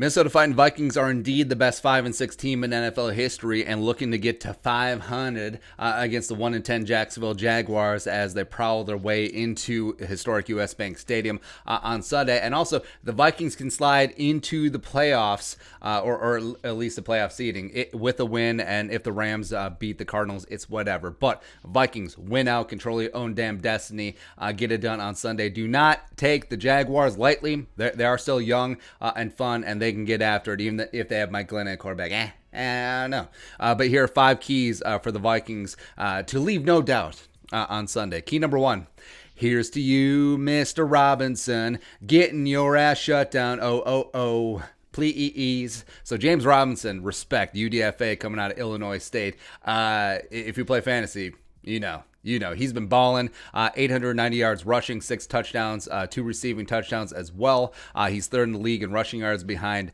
Minnesota Fighting Vikings are indeed the best 5-6 team in NFL history and looking to get to 500 against the 1-10 Jacksonville Jaguars as they prowl their way into historic US Bank Stadium on Sunday. And also, the Vikings can slide into the playoffs, or at least the playoff seeding, with a win. And if the Rams beat the Cardinals, it's whatever. But Vikings win out, control your own damn destiny, get it done on Sunday. Do not take the Jaguars lightly. They are still young and fun, and they can get after it, even if they have Mike Glennon at quarterback. I don't know. But here are 5 keys for the Vikings to leave no doubt on Sunday. Key number 1. Here's to you, Mr. Robinson, getting your ass shut down. Oh. Please. So James Robinson, respect, UDFA coming out of Illinois State. If you play fantasy, you know. He's been balling. 890 yards rushing, 6 touchdowns, 2 receiving touchdowns as well. He's third in the league in rushing yards behind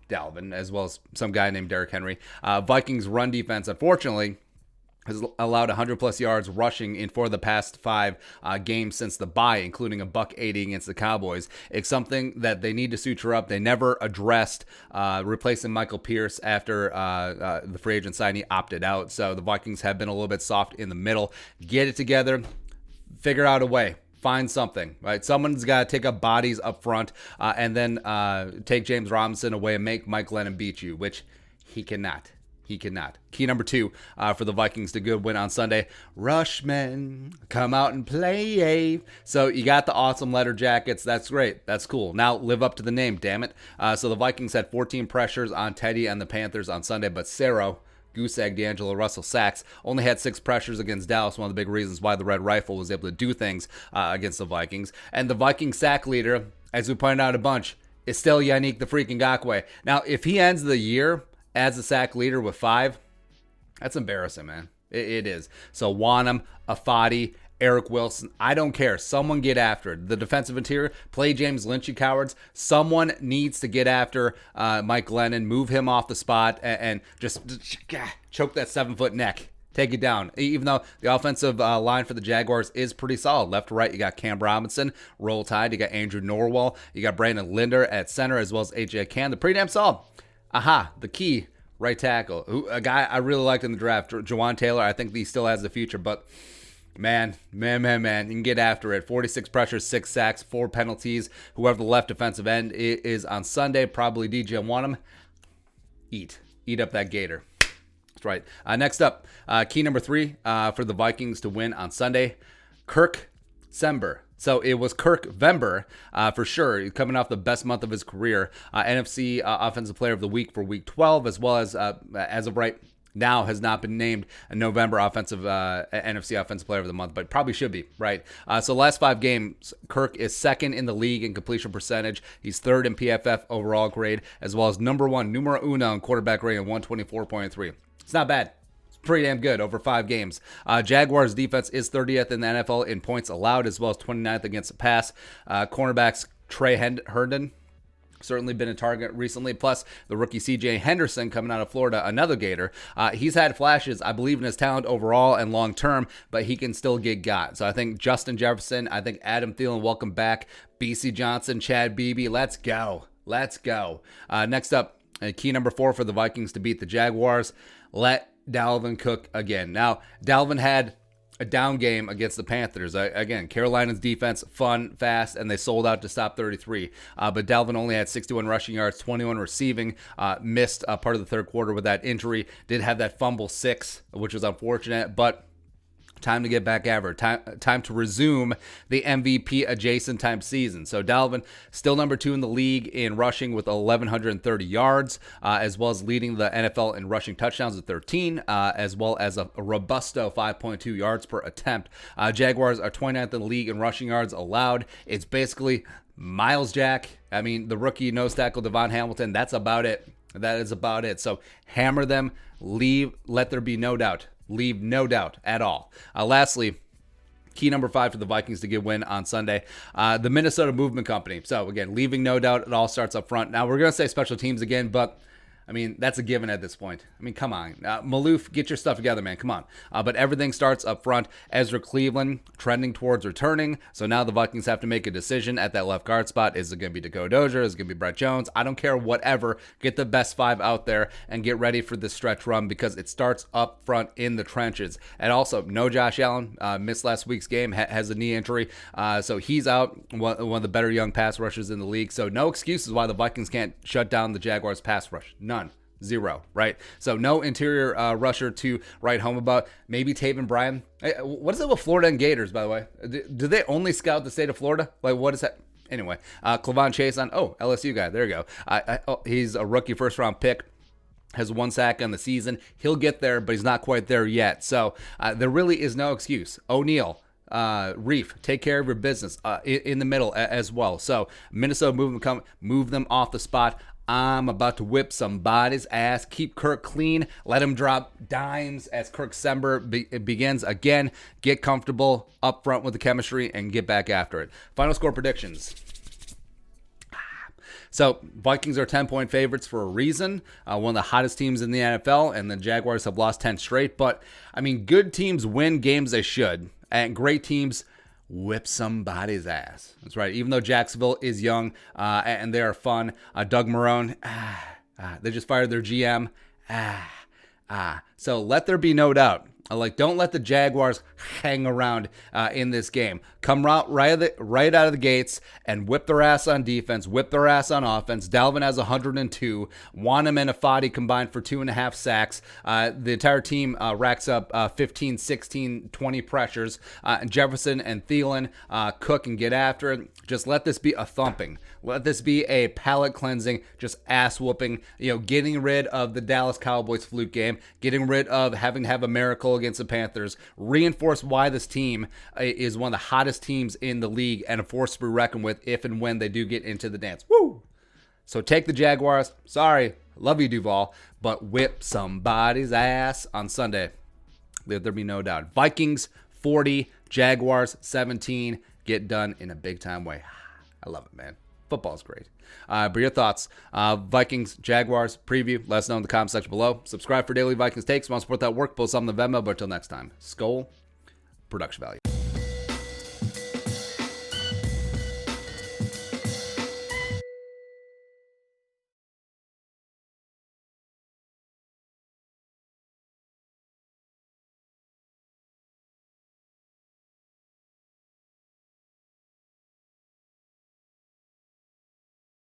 DALVIN, as well as some guy named Derrick Henry. Vikings run defense, unfortunately, has allowed 100-plus yards rushing in 4 of the past 5 games since the bye, including a $180 against the Cowboys. It's something that they need to suture up. They never addressed replacing Michael Pierce after the free agent signing opted out. So the Vikings have been a little bit soft in the middle. Get it together. Figure out a way. Find something, right? Someone's got to take up bodies up front and then take James Robinson away and make Mike Glennon beat you, which he cannot. He cannot. Key number 2 for the Vikings to good win on Sunday. RUSHMEN, come out and play. So you got the awesome letter jackets. That's great. That's cool. Now live up to the name, damn it. So the Vikings had 14 pressures on Teddy and the Panthers on Sunday, but Cerro, goose egg, D'Angelo Russell sacks, only had 6 pressures against Dallas. One of the big reasons why the Red Rifle was able to do things against the Vikings. And the Viking sack leader, as we pointed out a bunch, is still Yannick the freaking Ngakoue. Now, if he ends the year as the sack leader with 5, that's embarrassing, man. It is. So Wanham, Afadi, Eric Wilson, I don't care. Someone get after it. The defensive interior, play James Lynch, you cowards. Someone needs to get after Mike Glennon, move him off the spot, and just choke that 7-foot neck. Take it down. Even though the offensive line for the Jaguars is pretty solid. Left to right, you got Cam Robinson, Roll Tide. You got Andrew Norwell. You got Brandon Linder at center, as well as A.J. Cann. They're pretty damn solid. The key, right tackle. A guy I really liked in the draft, Jawan Taylor. I think he still has the future, but man, you can get after it. 46 pressures, 6 sacks, 4 penalties. Whoever the left defensive end is on Sunday, probably DJ Wanham. Eat up that gator. That's right. Next up, key number 3 for the Vikings to win on Sunday, Kirk Sember. So it was Kirk Vember for sure, coming off the best month of his career. NFC Offensive Player of the Week for Week 12, as well as of right now has not been named a November NFC Offensive Player of the Month, but probably should be, right? So last 5 games, Kirk is 2nd in the league in completion percentage. He's 3rd in PFF overall grade, as well as numero uno in quarterback rating of 124.3. It's not bad. Pretty damn good over 5 games. Jaguars defense is 30th in the NFL in points allowed, as well as 29th against the pass. Cornerbacks Trey Herndon, certainly been a target recently. Plus the rookie CJ Henderson coming out of Florida, another Gator. He's had flashes. I believe in his talent overall and long term, but he can still get got. So I think Justin Jefferson, I think Adam Thielen, welcome back. BC Johnson, Chad Beebe, let's go. Next up, key number 4 for the Vikings to beat the Jaguars. Let DALVIN cook again. Now, DALVIN had a down game against the Panthers. Again, Carolina's defense, fun, fast, and they sold out to stop 33. But DALVIN only had 61 rushing yards, 21 receiving, missed part of the third quarter with that injury. Did have that fumble 6, which was unfortunate, but time to get back at it. Time to resume the MVP adjacent time season. So DALVIN still number 2 in the league in rushing with 1,130 yards, as well as leading the NFL in rushing touchdowns at 13, as well as a robusto 5.2 yards per attempt. Jaguars are 29th in the league in rushing yards allowed. It's basically Miles Jack. I mean, the rookie nose tackle Devon Hamilton. That's about it. That is about it. So hammer them. Let there be no doubt. Leave no doubt at all. Lastly, key number 5 for the Vikings to get win on Sunday, the Minnesota Movement Company. So again, leaving no doubt, it all starts up front. Now we're going to say special teams again, but I mean, that's a given at this point. I mean, come on. Maloof, get your stuff together, man. Come on. But everything starts up front. Ezra Cleveland trending towards returning. So now the Vikings have to make a decision at that left guard spot. Is it going to be Dakota Dozier? Is it going to be Brett Jones? I don't care. Whatever. Get the best 5 out there and get ready for this stretch run because it starts up front in the trenches. And also, no Josh Allen. Missed last week's game. Has a knee injury. So he's out. One of the better young pass rushers in the league. So no excuses why the Vikings can't shut down the Jaguars pass rush. None. Zero, right? So no interior rusher to write home about. Maybe Taven Bryan. Hey, what is it with Florida and Gators, by the way? Do they only scout the state of Florida? Like, what is that? Anyway, Clavon Chason. Oh, LSU guy. There you go. He's a rookie first-round pick. Has 1 sack on the season. He'll get there, but he's not quite there yet. So there really is no excuse. O'Neal. Reef, take care of your business in the middle as well. So Minnesota move them off the spot. I'm about to whip somebody's ass. Keep Kirk clean. Let him drop dimes as Kirk Sember begins again. Get comfortable up front with the chemistry and get back after it. Final score predictions. So Vikings are 10-point favorites for a reason. One of the hottest teams in the NFL, and the Jaguars have lost 10 straight. But, I mean, good teams win games they should, and great teams whip somebody's ass. That's right. Even though Jacksonville is young and they are fun, Doug Marrone, they just fired their GM. So let there be no doubt. Don't let the Jaguars hang around in this game. Come right out of the gates and whip their ass on defense, whip their ass on offense. DALVIN has 102. Wanham and Afadi combined for 2.5 sacks. The entire team racks up 15, 16, 20 pressures. Jefferson and Thielen cook and get after it. Just let this be a thumping. Let this be a palate cleansing, just ass whooping. Getting rid of the Dallas Cowboys fluke game, getting rid of having to have a miracle against the Panthers, reinforce why this team is one of the hottest teams in the league and a force to be reckoned with if and when they do get into the dance. Woo! So take the Jaguars. Sorry, love you, Duval, but whip somebody's ass on Sunday. Let there be no doubt. Vikings 40, Jaguars 17. Get done in a big time way. I love it, man. Football's great. But your thoughts, Vikings, Jaguars, preview, let us know in the comment section below. Subscribe for daily Vikings takes. Want to support that work, post on the Venmo. But until next time, Skol, production value.